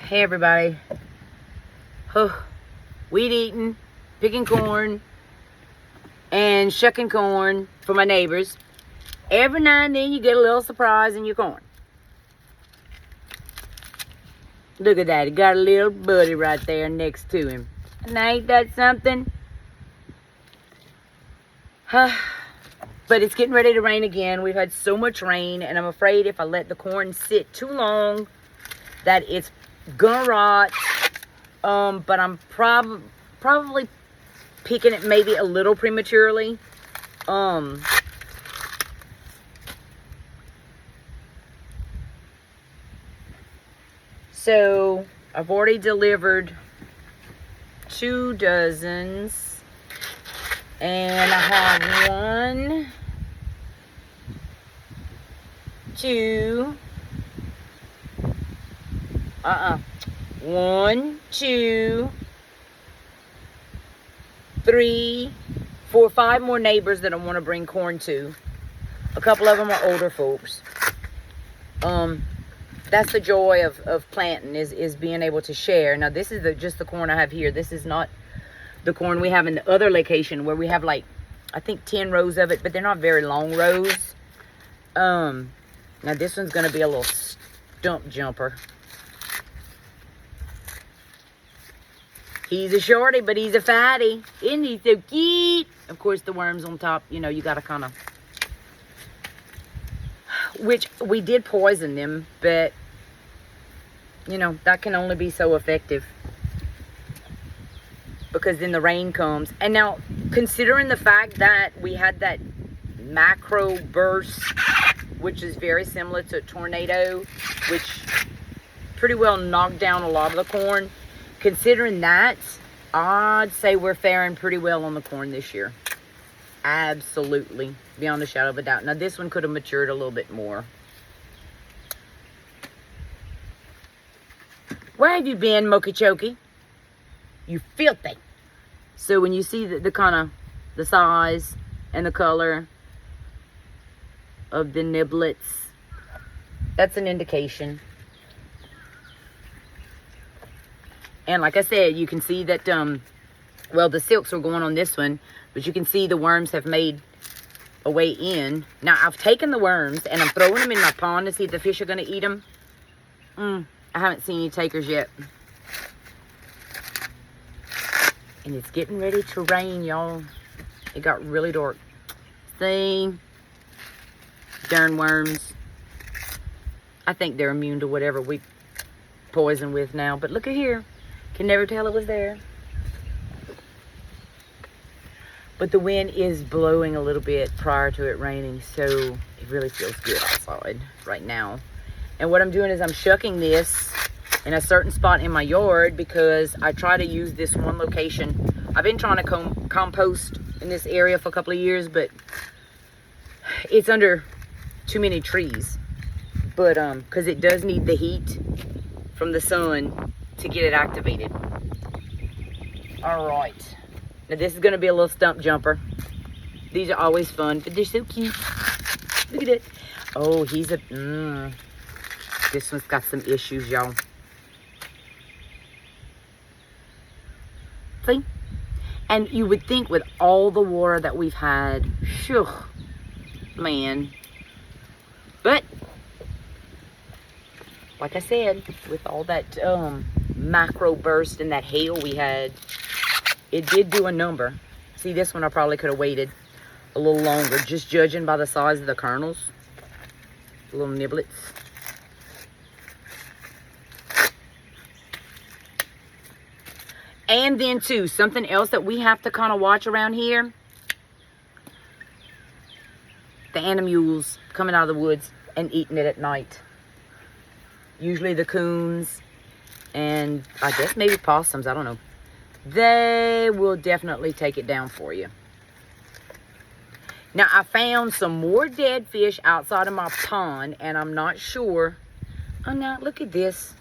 Hey everybody. Weed eating, picking corn, and shucking corn for my neighbors. Every now and then you get a little surprise in your corn. Look at that, he got a little buddy right there next to him. And ain't that something? But it's getting ready to rain again. We've had so much rain, and I'm afraid if I let the corn sit too long that it's gonna rot. But I'm probably picking it maybe a little prematurely. So I've already delivered 2 dozens, and I have 1, 2, 1, 2, 3, 4, 5 more neighbors that I want to bring corn to. A couple of them are older folks. That's the joy of planting, is being able to share. Now this is just the corn I have here. This is not the corn we have in the other location where we have like, I think 10 rows of it, but they're not very long rows. Now this one's going to be a little stump jumper. He's a shorty, but he's a fatty. Isn't he so cute? Of course, the worms on top, you know, you got to kind of... Which, we did poison them, but, you know, that can only be so effective. Because then the rain comes. And now, considering the fact that we had that macro burst, which is very similar to a tornado, which pretty well knocked down a lot of the corn. Considering that, I'd say we're faring pretty well on the corn this year. Absolutely. Beyond a shadow of a doubt. Now, this one could have matured a little bit more. Where have you been, Mocha Chokey? You filthy. So, when you see the kind of the size and the color of the niblets, that's an indication. And like I said, you can see that, well, the silks were going on this one, but you can see the worms have made a way in. Now, I've taken the worms, and I'm throwing them in my pond to see if the fish are going to eat them. I haven't seen any takers yet. And it's getting ready to rain, y'all. It got really dark. See? Darn worms. I think they're immune to whatever we poison with now. But look at here. Can never tell it was there. But the wind is blowing a little bit prior to it raining, so it really feels good outside right now. And what I'm doing is I'm shucking this in a certain spot in my yard because I try to use this one location. I've been trying to compost in this area for a couple of years, but it's under too many trees. But because it does need the heat from the sun to get it activated. All right. Now this is going to be a little stump jumper. These are always fun, but they're so cute. Look at it. Oh, he's a... This one's got some issues, y'all. See? And you would think with all the water that we've had, phew, man. But, like I said, with all that macro burst and that hail we had, it did do a number. See, this one I probably could have waited a little longer, just judging by the size of the kernels. Little niblets. And then, too, something else that we have to kind of watch around here. The animals coming out of the woods and eating it at night. Usually the coons and I guess maybe possums, I don't know. They will definitely take it down for you. Now, I found some more dead fish outside of my pond, and I'm not sure. Oh, now, look at this.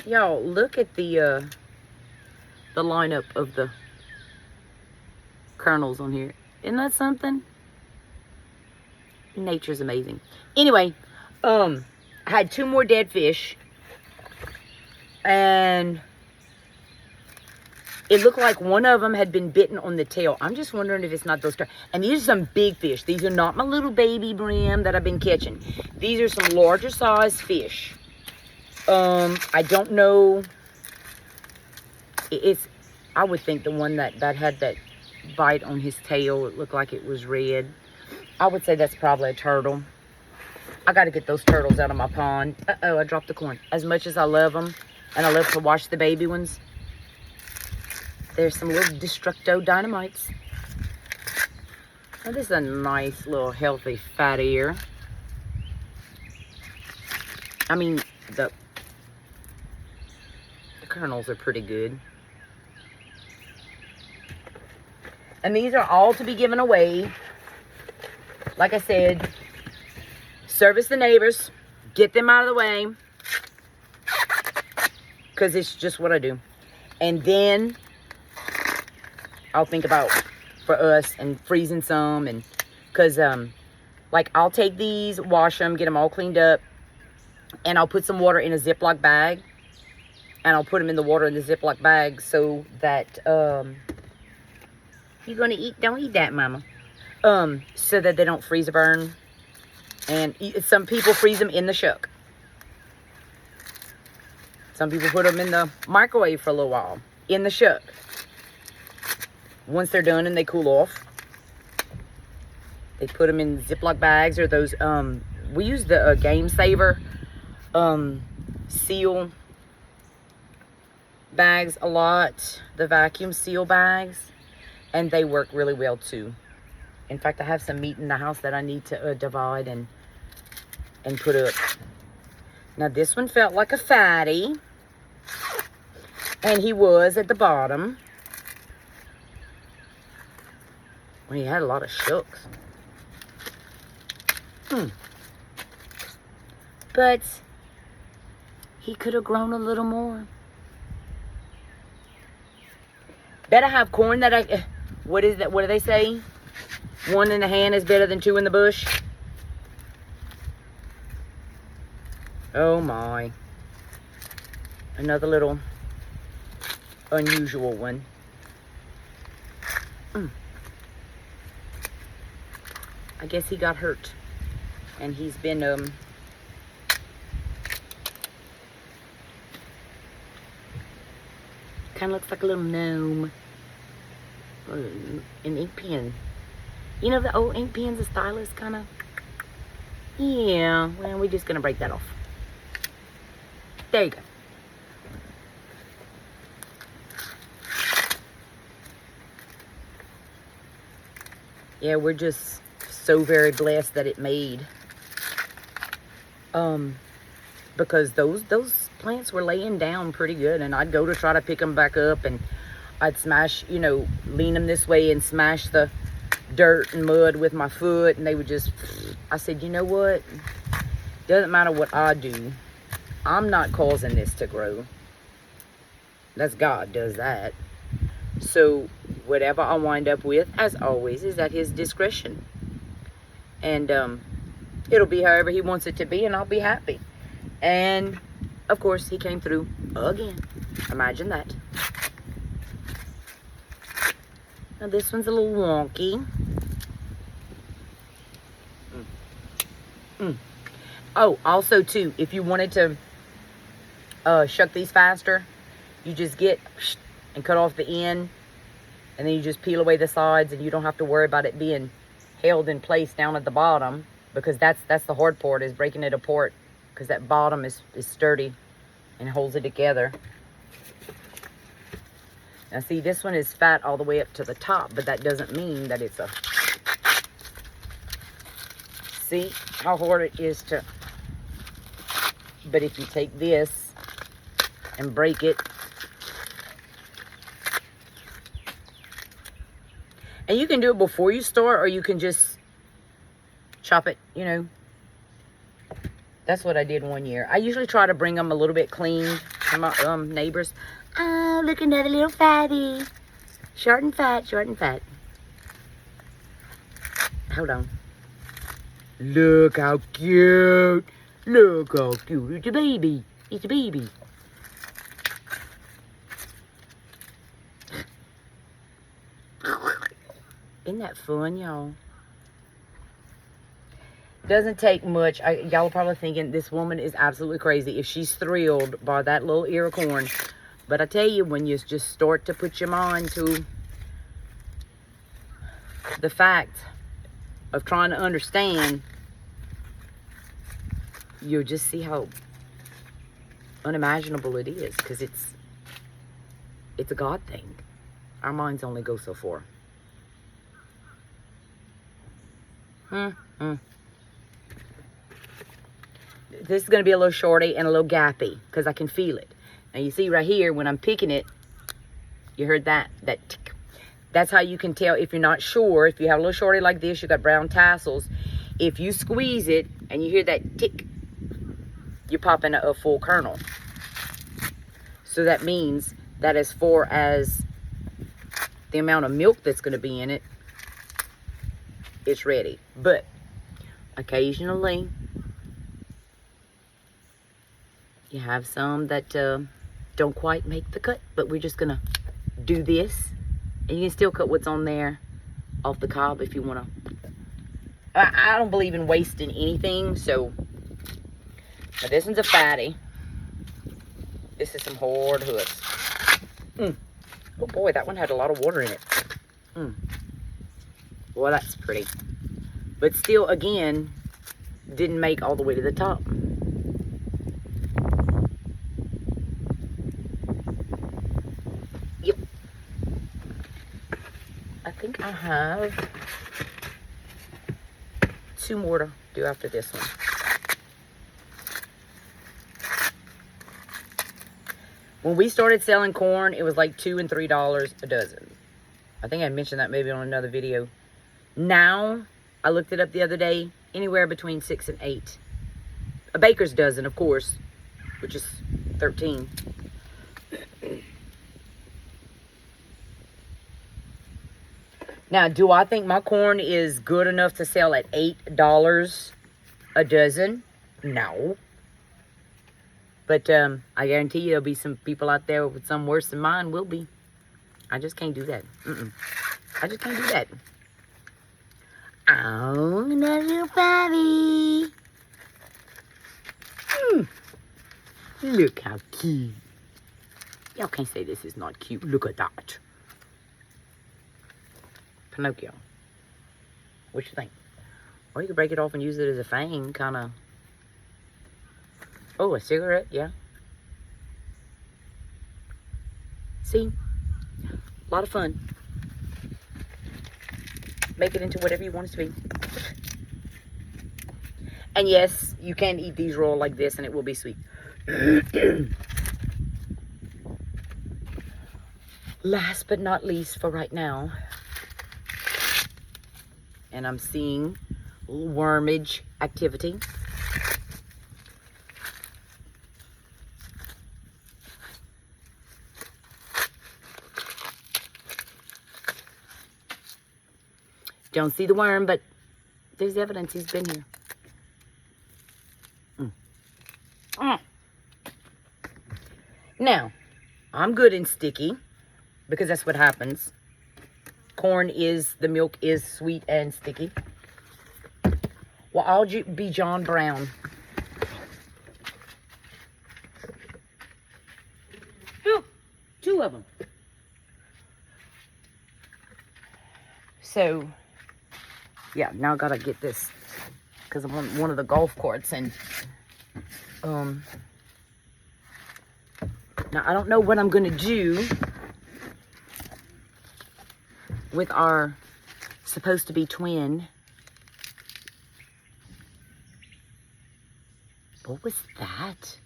Y'all, look at the lineup of the kernels on here. Isn't that something? Nature's amazing. Anyway, I had 2 more dead fish And it looked like one of them had been bitten on the tail. I'm just wondering if it's not those turtles. And these are some big fish. These are not my little baby brim that I've been catching. These are some larger size fish. I don't know. I would think the one that had that bite on his tail, it looked like it was red. I would say that's probably a turtle. I got to get those turtles out of my pond. Uh-oh, I dropped the corn. As much as I love them, and I love to wash the baby ones, there's some little destructo dynamites. Now, this is a nice little healthy fat ear. I mean, the kernels are pretty good. And these are all to be given away. Like I said, service the neighbors. Get them out of the way. Because it's just what I do. And then I'll think about for us and freezing some. And because, like, I'll take these, wash them, get them all cleaned up. And I'll put some water in a Ziploc bag. And I'll put them in the water in the Ziploc bag so that, you're going to eat, don't eat that, mama. So that they don't freeze or burn. And some people freeze them in the shuck. Some people put them in the microwave for a little while. In the shuck. Once they're done and they cool off, they put them in Ziploc bags or those, we use the Game Saver seal bags a lot. The vacuum seal bags. And they work really well too. In fact, I have some meat in the house that I need to divide and put up. Now this one felt like a fatty. And he was at the bottom. Well, he had a lot of shucks. But he could have grown a little more. Better have corn that I... What is that? What do they say? One in the hand is better than two in the bush. Oh my. Another little unusual one. I guess he got hurt. And he's been, kind of looks like a little gnome. An ink pen. You know the old ink pens, the stylus kind of? Yeah, well, we're just going to break that off. There you go. Yeah, we're just so very blessed that it made. Because those plants were laying down pretty good, and I'd go to try to pick them back up, and I'd smash, you know, lean them this way and smash the dirt and mud with my foot, and they would just, I said, you know what? Doesn't matter what I do. I'm not causing this to grow. That's God does that. So whatever I wind up with, as always, is at his discretion. And it'll be however he wants it to be, and I'll be happy. And, of course, he came through again. Imagine that. Now this one's a little wonky. Oh, also too, if you wanted to shuck these faster, you just get and cut off the end, and then you just peel away the sides, and you don't have to worry about it being held in place down at the bottom, because that's the hard part, is breaking it apart, because that bottom is sturdy and holds it together. Now see, this one is fat all the way up to the top, but that doesn't mean that it's a... See how hard it is to... But if you take this and break it, and you can do it before you start, or you can just chop it, you know. That's what I did one year. I usually try to bring them a little bit clean to my neighbors. Oh, look, another little fatty. Short and fat, short and fat. Hold on. Look how cute. Look how cute. It's a baby. It's a baby. Isn't that fun, y'all? Doesn't take much. Y'all are probably thinking this woman is absolutely crazy if she's thrilled by that little ear of corn. But I tell you, when you just start to put your mind to the fact of trying to understand, you'll just see how unimaginable it is, because it's a God thing. Our minds only go so far. This is going to be a little shorty and a little gappy because I can feel it. Now you see right here when I'm picking it, you heard that tick. That's how you can tell if you're not sure. If you have a little shorty like this, you got brown tassels. If you squeeze it and you hear that tick, you're popping a full kernel. So that means that as far as the amount of milk that's going to be in it, it's ready. But occasionally you have some that don't quite make the cut, but we're just gonna do this, and you can still cut what's on there off the cob if you want to. I don't believe in wasting anything, so now this one's a fatty. This is some hard hooks. Oh boy, that one had a lot of water in it. Well, that's pretty, but still, again, didn't make all the way to the top. Yep. I think I have 2 more to do after this one. When we started selling corn, it was like $2 and $3 a dozen. I think I mentioned that maybe on another video. Now, I looked it up the other day, anywhere between 6 and 8. A baker's dozen, of course, which is 13. Now, do I think my corn is good enough to sell at $8 a dozen? No. But I guarantee you there'll be some people out there with some worse than mine will be. I just can't do that. I just can't do that. Oh, another baby. Look how cute. Y'all can't say this is not cute. Look at that. Pinocchio. What you think? Or you could break it off and use it as a fang, kind of. Oh, a cigarette, yeah. See? A lot of fun. Make it into whatever you want it to be. And yes, you can eat these raw like this and it will be sweet. Last but not least for right now. And I'm seeing a little wormage activity. Don't see the worm, but there's evidence he's been here. Now, I'm good and sticky because that's what happens. Corn is, the milk is sweet and sticky. Well, I'll be John Brown. Oh, 2 of them. So, yeah, now I gotta get this because I'm on one of the golf carts, and now I don't know what I'm gonna do with our supposed to be twin. What was that?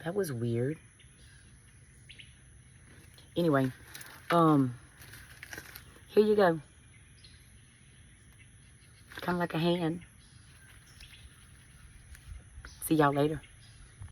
That was weird. Anyway, here you go. Kind of like a hand. See y'all later.